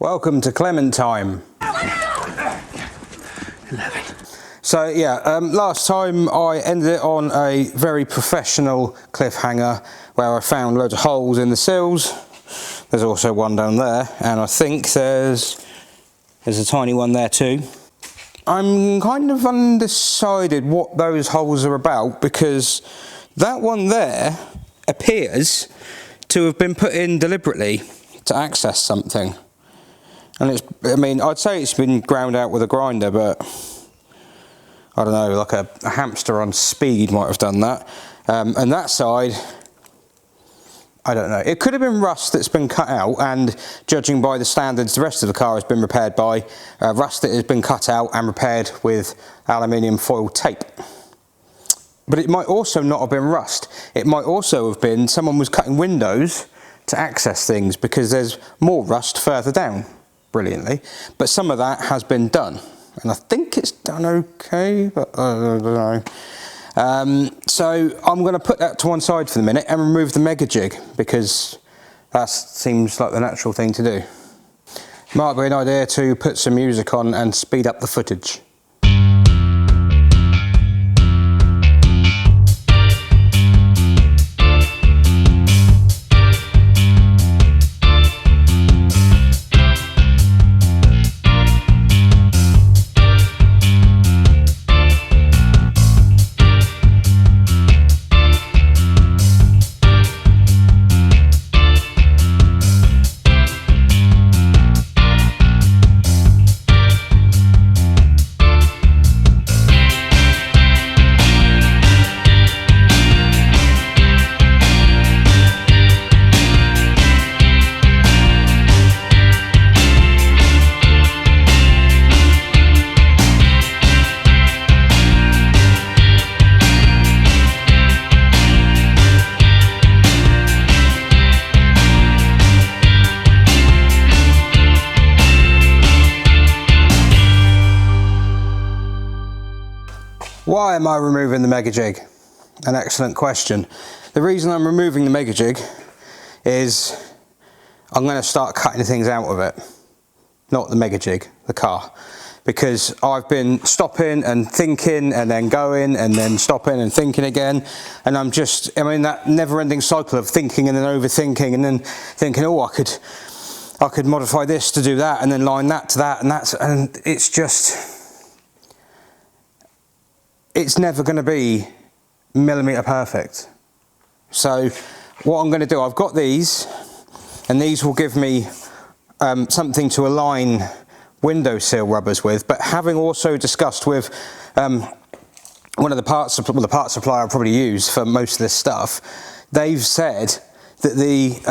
Welcome to Clement Time. 11. So yeah, last time I ended it on a very professional cliffhanger where I found loads of holes in the sills. There's also one down there, and I think there's a tiny one there too. I'm kind of undecided what those holes are about, because that one there appears to have been put in deliberately to access something. And it's, I mean, I'd say it's been ground out with a grinder, but I don't know, like a hamster on speed might have done that. And that side, I don't know. It could have been rust that's been cut out, and judging by the standards the rest of the car has been repaired by, rust that has been cut out and repaired with aluminium foil tape. But it might also not have been rust. It might also have been someone was cutting windows to access things, because there's more rust further down, brilliantly. But some of that has been done, and I think it's done okay, but I don't know. So I'm going to put that to one side for the minute and remove the mega jig, because that seems like the natural thing to do. Might be an idea to put some music on and speed up the footage. Why am I removing the mega jig? An excellent question. The reason I'm removing the mega jig is I'm going to start cutting things out of it. Not the mega jig, the car. Because I've been stopping and thinking and then going and then stopping and thinking again. And I'm in that never-ending cycle of thinking and then overthinking and then thinking, oh, I could modify this to do that and then line that to that, and it's just... it's never going to be millimetre perfect. So what I'm going to do, I've got these, and these will give me something to align windowsill rubbers with, but having also discussed with one of the parts supplier I probably use for most of this stuff, they've said that the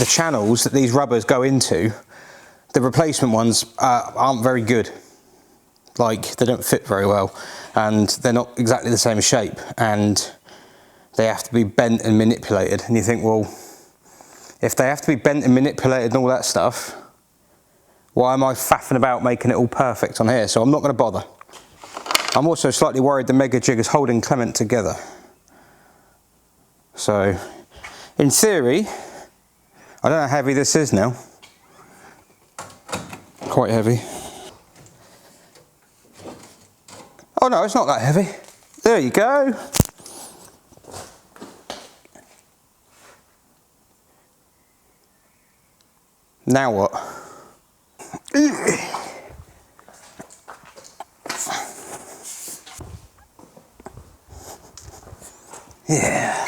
channels that these rubbers go into, the replacement ones aren't very good. Like, they don't fit very well, and they're not exactly the same shape, and they have to be bent and manipulated. And you think, well, if they have to be bent and manipulated and all that stuff, why am I faffing about making it all perfect on here? So I'm not going to bother. I'm also slightly worried the mega jig is holding Clement together. So, in theory, I don't know how heavy this is now. Quite heavy. Oh no, it's not that heavy. There you go. Now what? Yeah.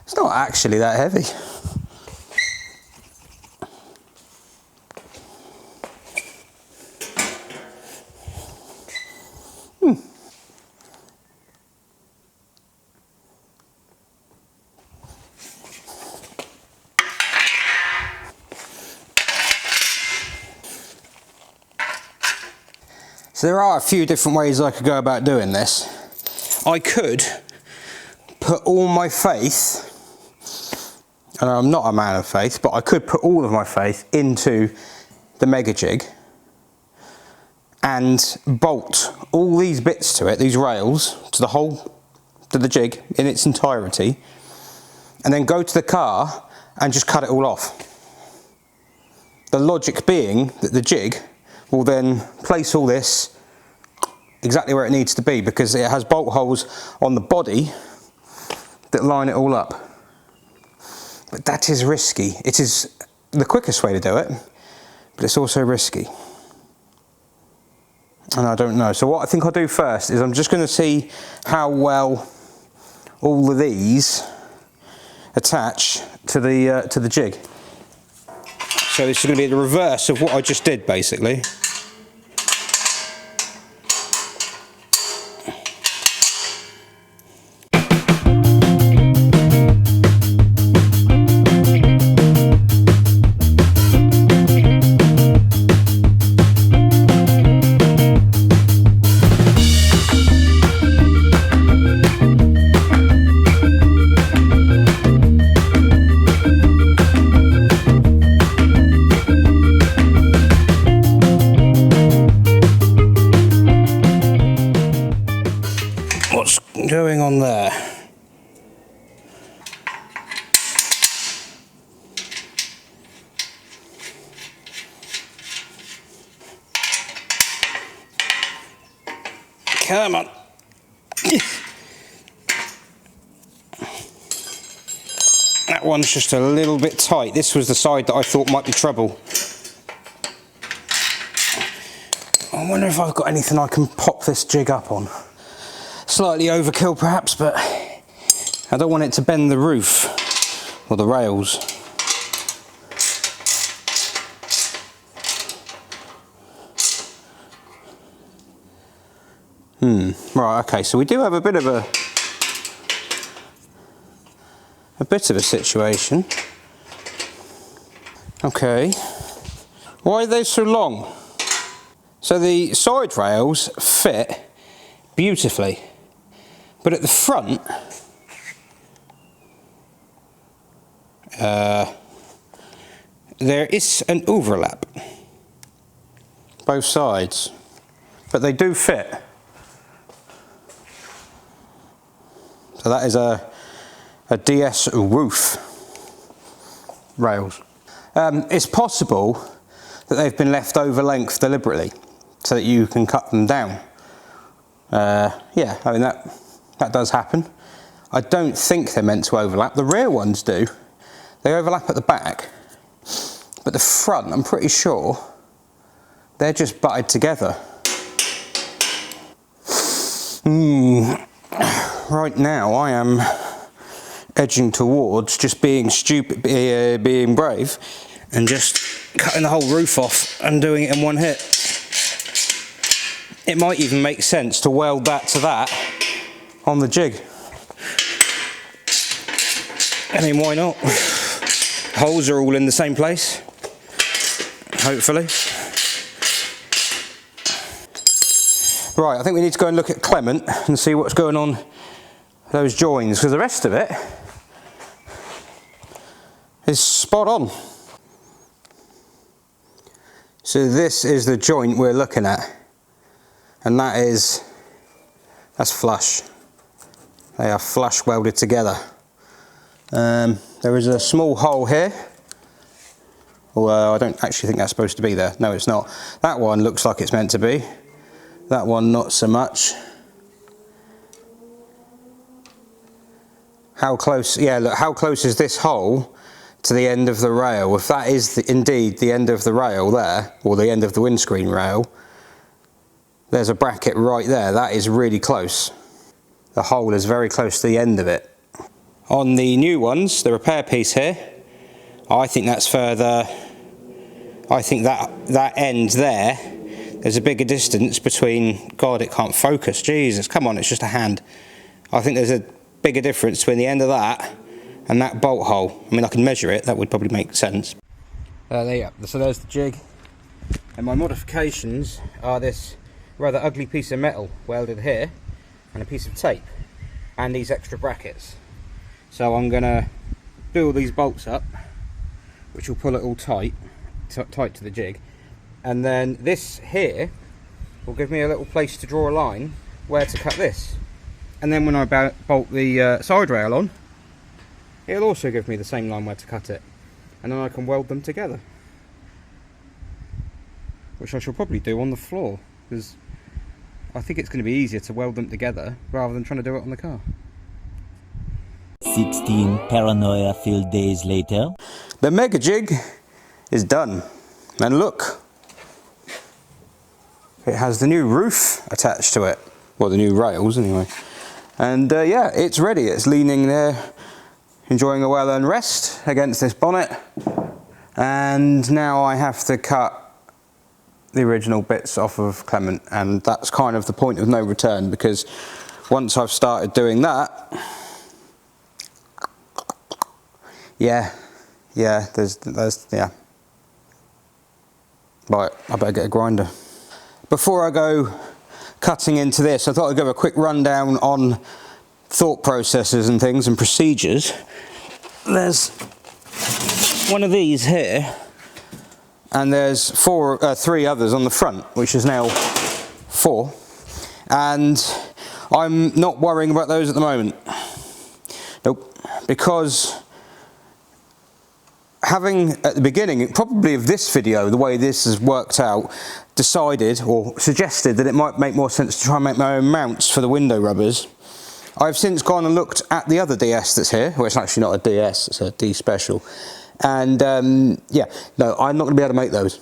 It's not actually that heavy. So there are a few different ways I could go about doing this. I could put all my faith, and I'm not a man of faith, but I could put all of my faith into the mega jig and bolt all these bits to it, these rails, to the jig in its entirety, and then go to the car and just cut it all off. The logic being that the jig will then place all this exactly where it needs to be, because it has bolt holes on the body that line it all up. But that is risky. It is the quickest way to do it, but it's also risky. And I don't know. So what I think I'll do first is I'm just going to see how well all of these attach to the jig. So this is going to be the reverse of what I just did, basically. What's going on there? Come on. That one's just a little bit tight. This was the side that I thought might be trouble. I wonder if I've got anything I can pop this jig up on. Slightly overkill perhaps, but I don't want it to bend the roof or the rails. Right, okay, so we do have a bit of a situation. Okay, why are they so long? So the side rails fit beautifully, but at the front, there is an overlap, both sides, but they do fit. So that is a DS roof rails. It's possible that they've been left over length deliberately so that you can cut them down. Yeah, I mean that does happen. I don't think they're meant to overlap. The rear ones do. They overlap at the back, but the front, I'm pretty sure, they're just butted together. Right now I am edging towards just being stupid, being brave, and just cutting the whole roof off and doing it in one hit. It might even make sense to weld that to that on the jig. I mean, why not? Holes are all in the same place, hopefully. Right, I think we need to go and look at Clement and see what's going on with those joins, because the rest of it is spot on. So this is the joint we're looking at, and that's flush. They are flush welded together. There is a small hole here, although I don't actually think that's supposed to be there. No, it's not. That one looks like it's meant to be. That one not so much. How close, yeah, look, how close is this hole to the end of the rail? If that is indeed the end of the rail there, or the end of the windscreen rail, there's a bracket right there. That is really close. The hole is very close to the end of it. On the new ones, the repair piece here, I think that's further, I think that end there, there's a bigger distance between, God, it can't focus, Jesus, come on, it's just a hand. I think there's a bigger difference between the end of that and that bolt hole. I mean, I can measure it, that would probably make sense. There you go, so there's the jig. And my modifications are this rather ugly piece of metal welded here, and a piece of tape, and these extra brackets. So I'm going to do all these bolts up, which will pull it all tight to the jig. And then this here will give me a little place to draw a line where to cut this. And then when I bolt the side rail on, it'll also give me the same line where to cut it. And then I can weld them together. which I shall probably do on the floor, because I think it's going to be easier to weld them together rather than trying to do it on the car. 16 paranoia-filled days later. The mega jig is done, and look, it has the new roof attached to it, well, the new rails anyway, and yeah, it's ready. It's leaning there, enjoying a well-earned rest against this bonnet, and now I have to cut the original bits off of Clement, and that's kind of the point of no return, because once I've started doing that, yeah, right, I better get a grinder. Before I go cutting into this, I thought I'd give a quick rundown on thought processes and things and procedures. There's one of these here, and there's three others on the front, which is now 4, and I'm not worrying about those at the moment. Nope, because having at the beginning, probably of this video, the way this has worked out, decided or suggested that it might make more sense to try and make my own mounts for the window rubbers. I've since gone and looked at the other DS that's here. Well, it's actually not a DS, it's a D Special. And yeah, no, I'm not going to be able to make those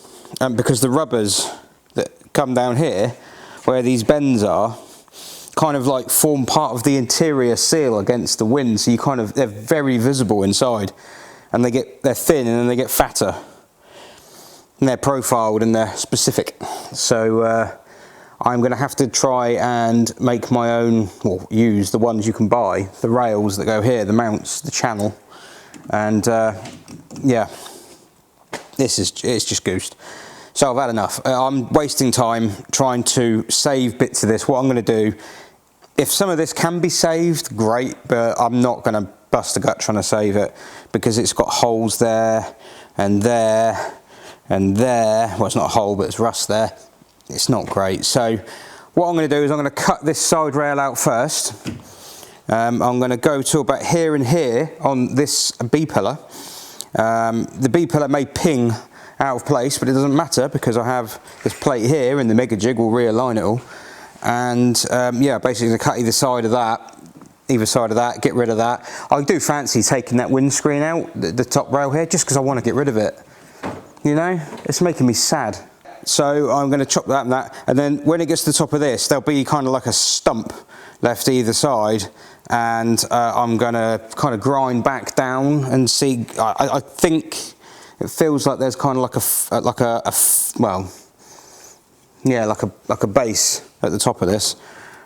because the rubbers that come down here, where these bends are, kind of like form part of the interior seal against the wind, so they're very visible inside, and they're thin and then they get fatter, and they're profiled and they're specific. So I'm going to have to try and make my own, or use the ones you can buy, the rails that go here, the mounts, the channel, and yeah, it's just goosed. So I've had enough. I'm wasting time trying to save bits of this. What I'm going to do, if some of this can be saved, great, but I'm not going to bust a gut trying to save it, because it's got holes there and there and there. Well, it's not a hole, but it's rust there. It's not great. So what I'm going to do is I'm going to cut this side rail out first. I'm going to go to about here and here on this B-pillar. The B-pillar may ping out of place, but it doesn't matter, because I have this plate here and the mega jig will realign it all. And yeah, basically cut either side of that, get rid of that. I do fancy taking that windscreen out, the top rail here, just because I want to get rid of it. You know, it's making me sad. So I'm going to chop that and that, and then when it gets to the top of this, there'll be kind of like a stump left either side, and I'm going to kind of grind back down and see. I think it feels like there's kind of like a base at the top of this.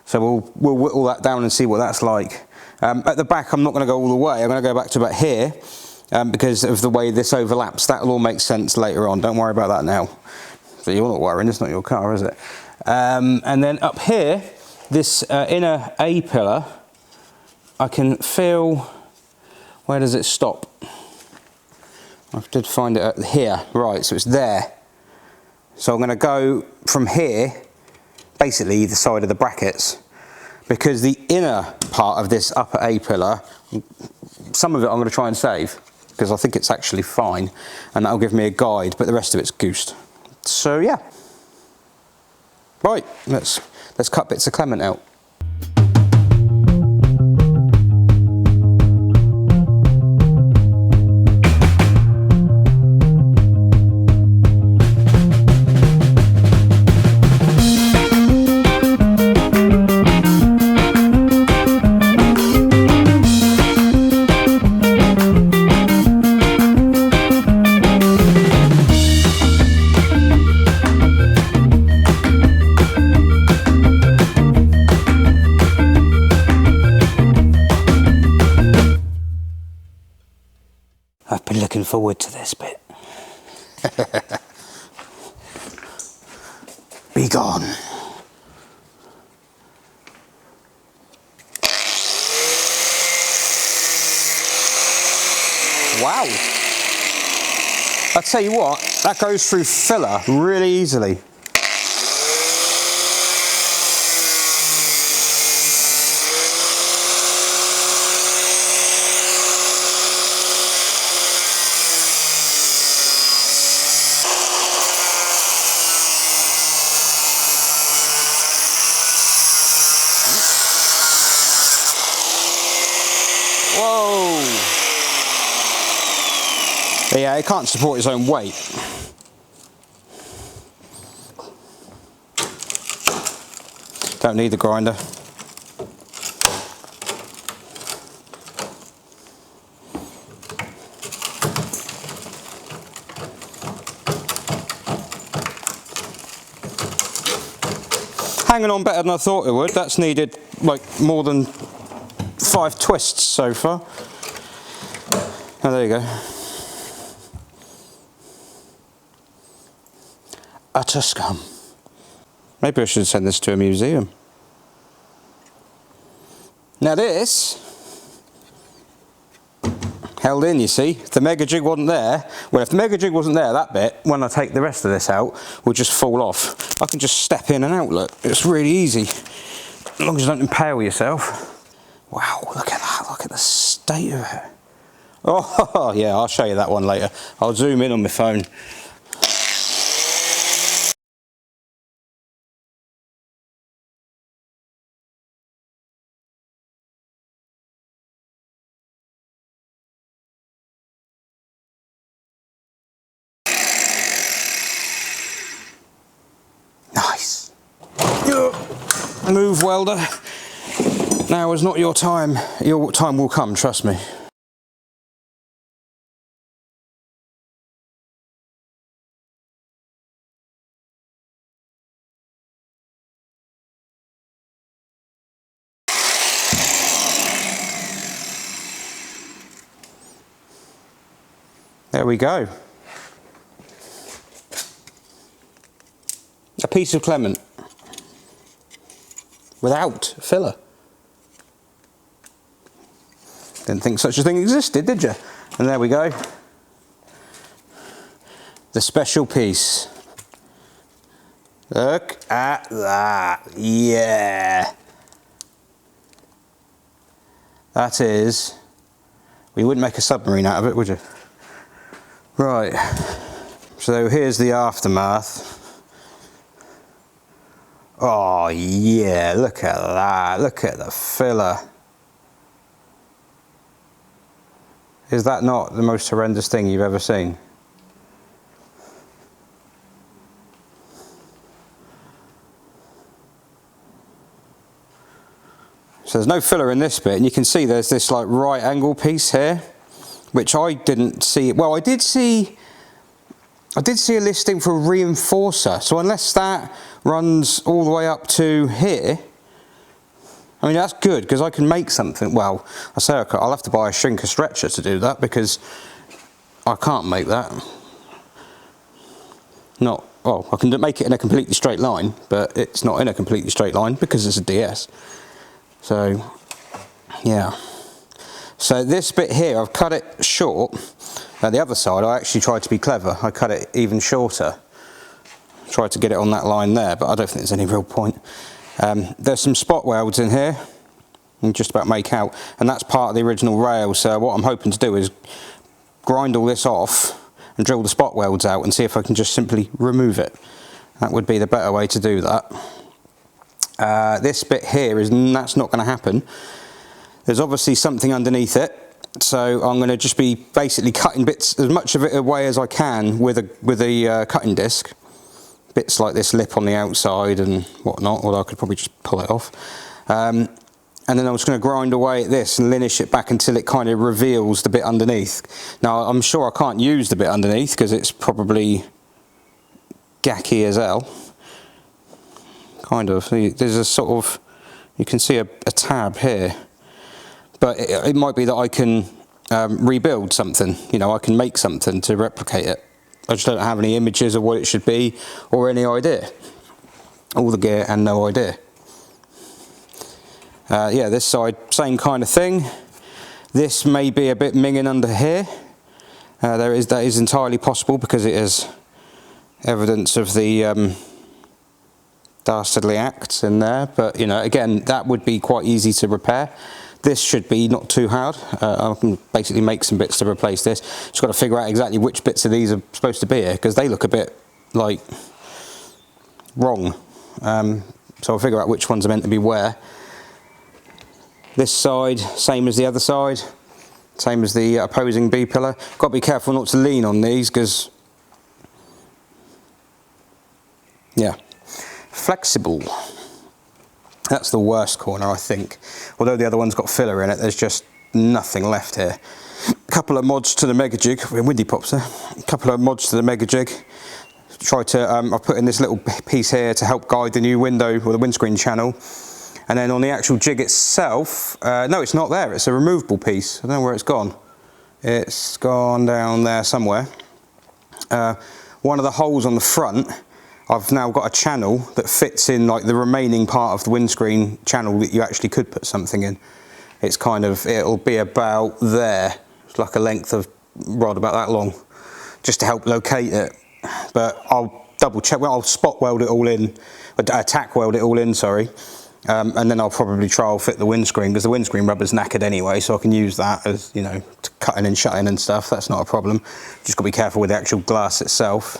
So we'll whittle that down and see what that's like. At the back, I'm not going to go all the way. I'm going to go back to about here, because of the way this overlaps. That'll all make sense later on. Don't worry about that now. So you're not worrying, it's not your car, is it? And then up here, this inner A pillar, I can feel, where does it stop? I did find it at here, right, so it's there. So I'm going to go from here, basically either side of the brackets, because the inner part of this upper A pillar, some of it I'm going to try and save, because I think it's actually fine, and that'll give me a guide, but the rest of it's goosed. So yeah, right, let's cut bits of Clement out. I've been looking forward to this bit. Be gone. Wow. I'll tell you what, that goes through filler really easily. Whoa! Yeah, it can't support its own weight. Don't need the grinder. Hanging on better than I thought it would. That's needed like more than 5 twists so far. Oh, there you go. Utter scum. Maybe I should send this to a museum. Now this, held in, you see. If the mega jig wasn't there, well, if the mega jig wasn't there, that bit, when I take the rest of this out, will just fall off. I can just step in and out, look. It's really easy, as long as you don't impale yourself. Wow, look at that, look at the state of it. Oh, yeah, I'll show you that one later. I'll zoom in on my phone. Nice. Move, welder. Now is not your time. Your time will come, trust me. There we go. A piece of Clement without filler. Didn't think such a thing existed, did you? And there we go. The special piece. Look at that. Yeah. That is, well, you wouldn't make a submarine out of it, would you? Right. So here's the aftermath. Oh yeah, look at that, look at the filler. Is that not the most horrendous thing you've ever seen? So there's no filler in this bit, and you can see there's this like right angle piece here, which I didn't see. Well, I did see a listing for a reinforcer, so unless that runs all the way up to here, I mean that's good because I can make something. Well, I say I'll have to buy a shrink stretcher to do that because I can't make that. Not, well, I can make it in a completely straight line, but it's not in a completely straight line because it's a DS. So, yeah. So this bit here, I've cut it short. The other side, I actually tried to be clever. I cut it even shorter. Tried to get it on that line there, but I don't think there's any real point. There's some spot welds in here, you can just about make out, and that's part of the original rail. So what I'm hoping to do is grind all this off and drill the spot welds out and see if I can just simply remove it. That would be the better way to do that. This bit here, that's not going to happen. There's obviously something underneath it, so I'm going to just be basically cutting bits, as much of it away as I can with a cutting disc. Bits like this lip on the outside and whatnot, although I could probably just pull it off. And then I'm just going to grind away at this and linish it back until it kind of reveals the bit underneath. Now I'm sure I can't use the bit underneath because it's probably gacky as hell. Kind of. There's a sort of, you can see a tab here. But it might be that I can rebuild something, you know, I can make something to replicate it. I just don't have any images of what it should be or any idea. All the gear and no idea. Yeah, this side, same kind of thing. This may be a bit minging under here. That is entirely possible because it is evidence of the dastardly acts in there. But, you know, again, that would be quite easy to repair. This should be not too hard. I can basically make some bits to replace this. Just got to figure out exactly which bits of these are supposed to be here because they look a bit like wrong. So I'll figure out which ones are meant to be where. This side, same as the other side. same as the opposing B-pillar. Got to be careful not to lean on these because, yeah, flexible. That's the worst corner, I think. Although the other one's got filler in it, there's just nothing left here. A couple of mods to the Mega Jig, windy pops there. A couple of mods to the Mega Jig. Try to, I've put in this little piece here to help guide the new window or the windscreen channel. And then on the actual jig itself, no, it's not there. It's a removable piece. I don't know where it's gone. It's gone down there somewhere. One of the holes on the front, I've now got a channel that fits in like the remaining part of the windscreen channel that you actually could put something in. It's kind of, it'll be about there. It's like a length of rod about that long, just to help locate it. But I'll double check, well, I'll spot weld it all in, tack weld it all in, sorry. And then I'll probably trial fit the windscreen, because the windscreen rubber's knackered anyway, so I can use that as, you know, cutting and shutting and stuff. That's not a problem. Just got to be careful with the actual glass itself.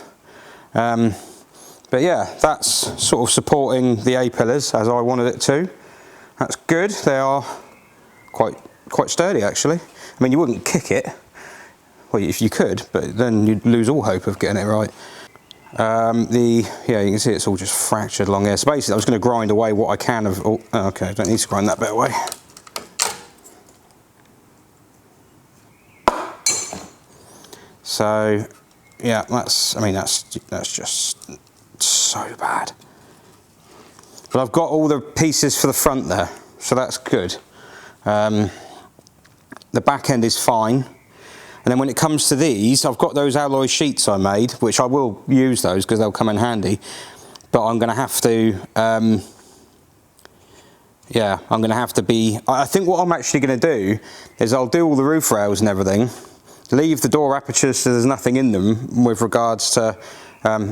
But yeah, that's sort of supporting the A-pillars as I wanted it to. That's good. They are quite sturdy, actually. I mean, you wouldn't kick it. Well, if you could, but then you'd lose all hope of getting it right. Yeah, you can see it's all just fractured along here. So basically, I was going to grind away what I can of. Oh, okay, I don't need to grind that bit away. So, yeah, that's. I mean, that's just so bad. But I've got all the pieces for the front there, so that's good. The back end is fine. And then when it comes to these, I've got those alloy sheets I made, which I will use those because they'll come in handy. But I'm going to have to, yeah, I'm going to have to be, I think what I'm actually going to do is I'll do all the roof rails and everything, leave the door apertures so there's nothing in them with regards to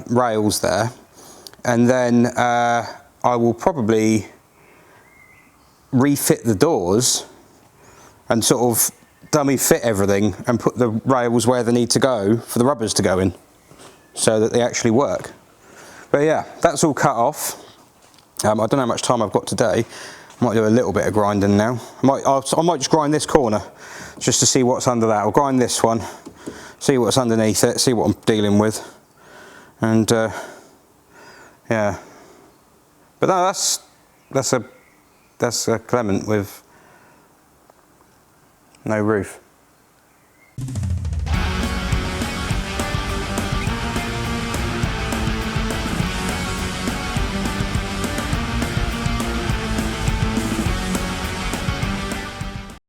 rails there. And then I will probably refit the doors and sort of dummy fit everything and put the rails where they need to go for the rubbers to go in so that they actually work. But yeah, that's all cut off. I don't know how much time I've got today. I might do a little bit of grinding now. I might just grind this corner just to see what's under that. I'll grind this one, see what's underneath it, see what I'm dealing with. And yeah. But no, that's a Clement with no roof.